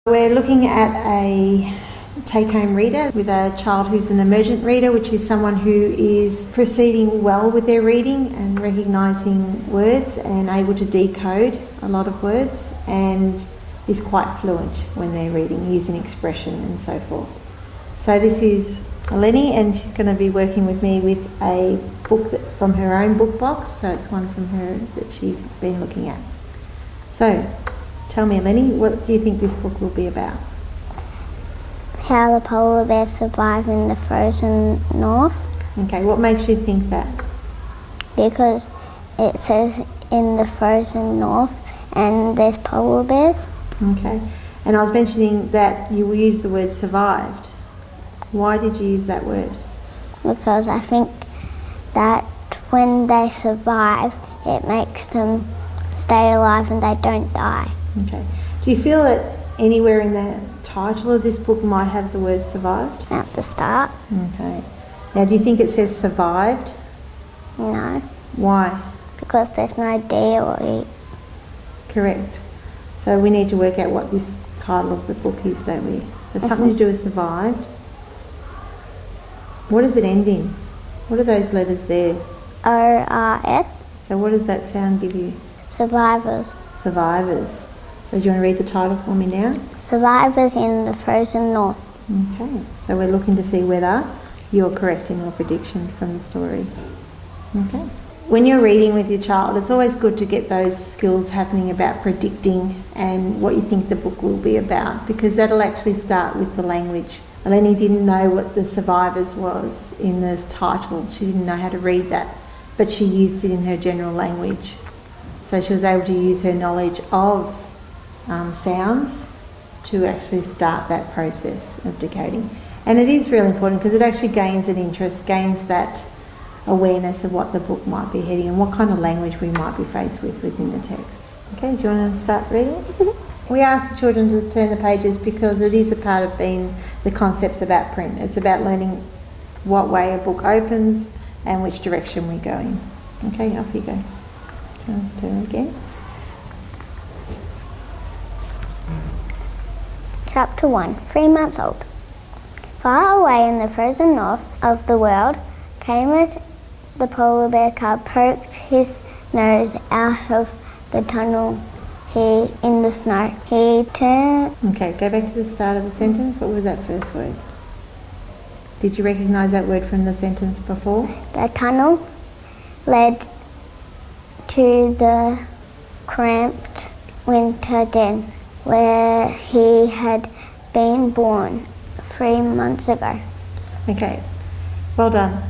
We're looking at a take-home reader with a child who's an emergent reader, which is someone who is proceeding well with their reading and recognising words and able to decode a lot of words, and is quite fluent when they're reading, using expression and so forth. So this is Eleni, and she's going to be working with me with a book from her own book box. So it's one from her that she's been looking at. So tell me, Eleni, what do you think this book will be about? How the polar bears survive in the frozen north. Okay, what makes you think that? Because it says in the frozen north and there's polar bears. Okay, and I was mentioning that you will use the word survived. Why did you use that word? Because I think that when they survive, it makes them stay alive and they don't die. Okay. Do you feel that anywhere in the title of this book might have the word survived? At the start. Okay. Now, do you think it says survived? No. Why? Because there's no D or E. Correct. So we need to work out what this title of the book is, don't we? So something to do with survived. What does it end in? What are those letters there? O-R-S. So what does that sound give you? Survivors. Survivors. So do you want to read the title for me now? Survivors in the frozen north. Okay. So we're looking to see whether you're correct in your prediction from the story. Okay. When you're reading with your child, it's always good to get those skills happening about predicting and what you think the book will be about, because that'll actually start with the language. Eleni didn't know what the survivors was in this title. She didn't know how to read that, but she used it in her general language. So she was able to use her knowledge of sounds to actually start that process of decoding. And it is really important because it actually gains an interest, gains that awareness of what the book might be heading and what kind of language we might be faced with within the text. Okay, do you want to start reading? We ask the children to turn the pages because it is a part of being the concepts about print. It's about learning what way a book opens and which direction we go in. Okay, off you go. Turn again. Chapter 1, 3 months old. Far away in the frozen north of the world, Emergent the polar bear cub poked his nose out of the tunnel in the snow. He turned... Okay, go back to the start of the sentence. What was that first word? Did you recognise that word from the sentence before? The tunnel led to the cramped winter den where he had been born 3 months ago. Okay, well done.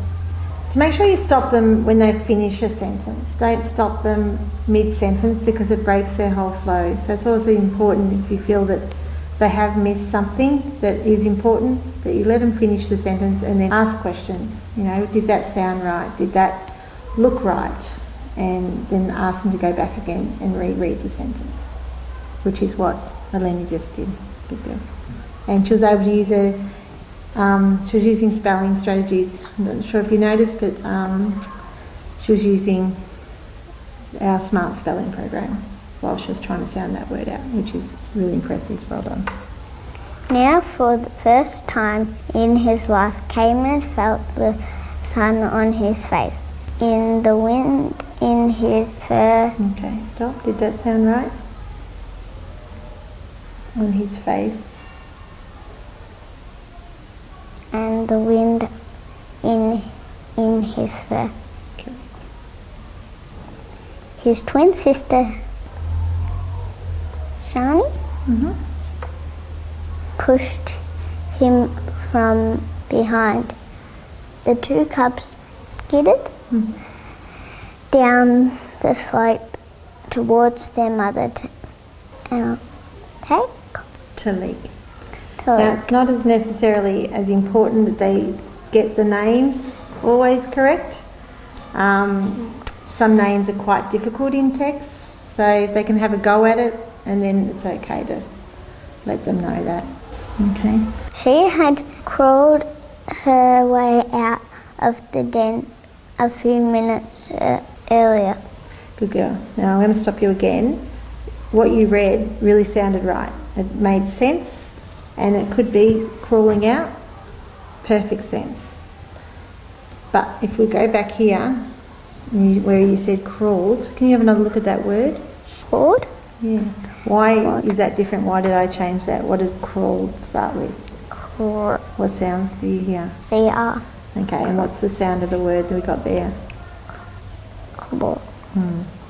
To make sure you stop them when they finish a sentence. Don't stop them mid-sentence because it breaks their whole flow. So it's also important, if you feel that they have missed something that is important, that you let them finish the sentence and then ask questions. You know, did that sound right? Did that look right? And then ask them to go back again and reread the sentence, which is what Eleni just did. Good girl. And she was able to use she was using spelling strategies. I'm not sure if you noticed, but she was using our smart spelling program while she was trying to sound that word out, which is really impressive. Well done. Now, for the first time in his life, Emergent felt the sun on his face, in the wind in his fur. Okay, stop. Did that sound right? On his face. And the wind in his fur. Okay. His twin sister, Shani, pushed him from behind. The two cubs skidded down the slope towards their mother Talik. Now, it's not as necessarily as important that they get the names always correct. Some names are quite difficult in text, so if they can have a go at it, and then it's okay to let them know that. Okay. She had crawled her way out of the den a few minutes earlier. Good girl. Now I'm going to stop you again. What you read really sounded right. It made sense, and it could be crawling out. Perfect sense. But if we go back here, where you said crawled, can you have another look at that word? Crawled? Yeah. Why is that different? Why did I change that? What does crawled start with? What sounds do you hear? CR. Okay, and what's the sound of the word that we got there? Cobble.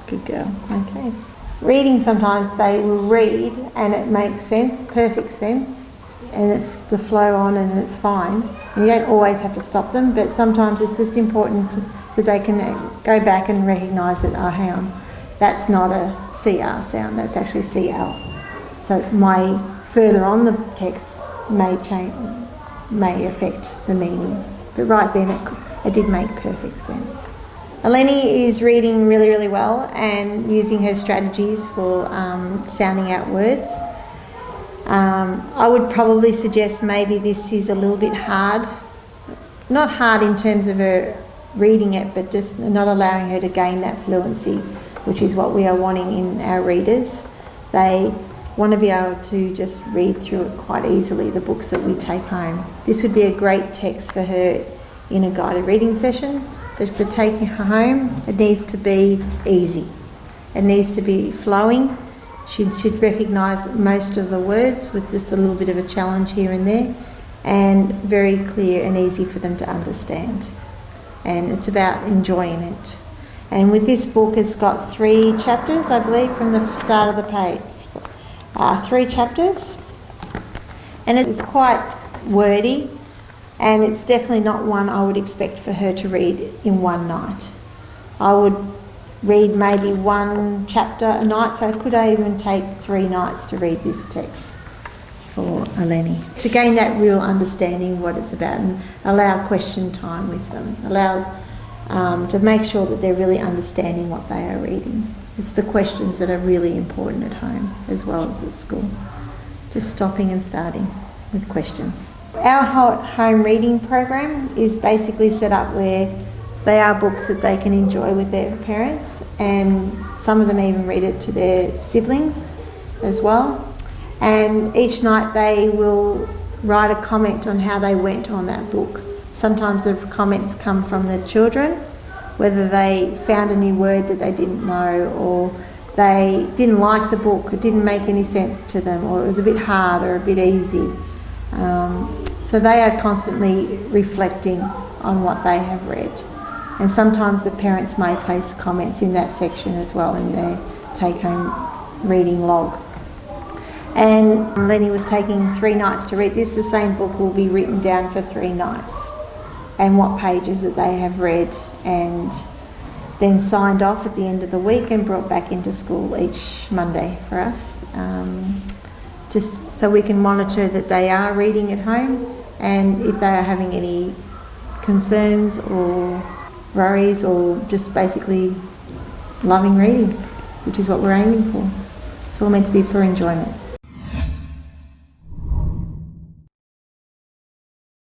Good girl. Okay. Reading, sometimes they will read and it makes sense, perfect sense, and it's the flow on and it's fine. And you don't always have to stop them, but sometimes it's just important that they can go back and recognise that, oh, hang on, that's not a CR sound, that's actually CL. So my further on the text may affect the meaning, but right then it did make perfect sense. Eleni is reading really, really well and using her strategies for sounding out words. I would probably suggest maybe this is a little bit hard. Not hard in terms of her reading it, but just not allowing her to gain that fluency, which is what we are wanting in our readers. They want to be able to just read through it quite easily, the books that we take home. This would be a great text for her in a guided reading session. But for taking her home, it needs to be easy. It needs to be flowing. She should recognise most of the words with just a little bit of a challenge here and there, and very clear and easy for them to understand. And it's about enjoying it. And with this book, it's got 3 chapters, I believe, from the start of the page. 3 chapters. And it's quite wordy. And it's definitely not one I would expect for her to read in one night. I would read maybe 1 chapter a night, so could I even take 3 nights to read this text for Eleni, to gain that real understanding of what it's about and allow question time with them, allow to make sure that they're really understanding what they are reading. It's the questions that are really important at home as well as at school. Just stopping and starting with questions. Our home reading program is basically set up where they are books that they can enjoy with their parents, and some of them even read it to their siblings as well. And each night they will write a comment on how they went on that book. Sometimes the comments come from the children, whether they found a new word that they didn't know, or they didn't like the book, it didn't make any sense to them, or it was a bit hard or a bit easy. So they are constantly reflecting on what they have read. And sometimes the parents may place comments in that section as well in their take-home reading log. And Lenny was taking 3 nights to read this. The same book will be written down for 3 nights and what pages that they have read, and then signed off at the end of the week and brought back into school each Monday for us. Just so we can monitor that they are reading at home, and if they are having any concerns or worries, or just basically loving reading, which is what we're aiming for. It's all meant to be for enjoyment.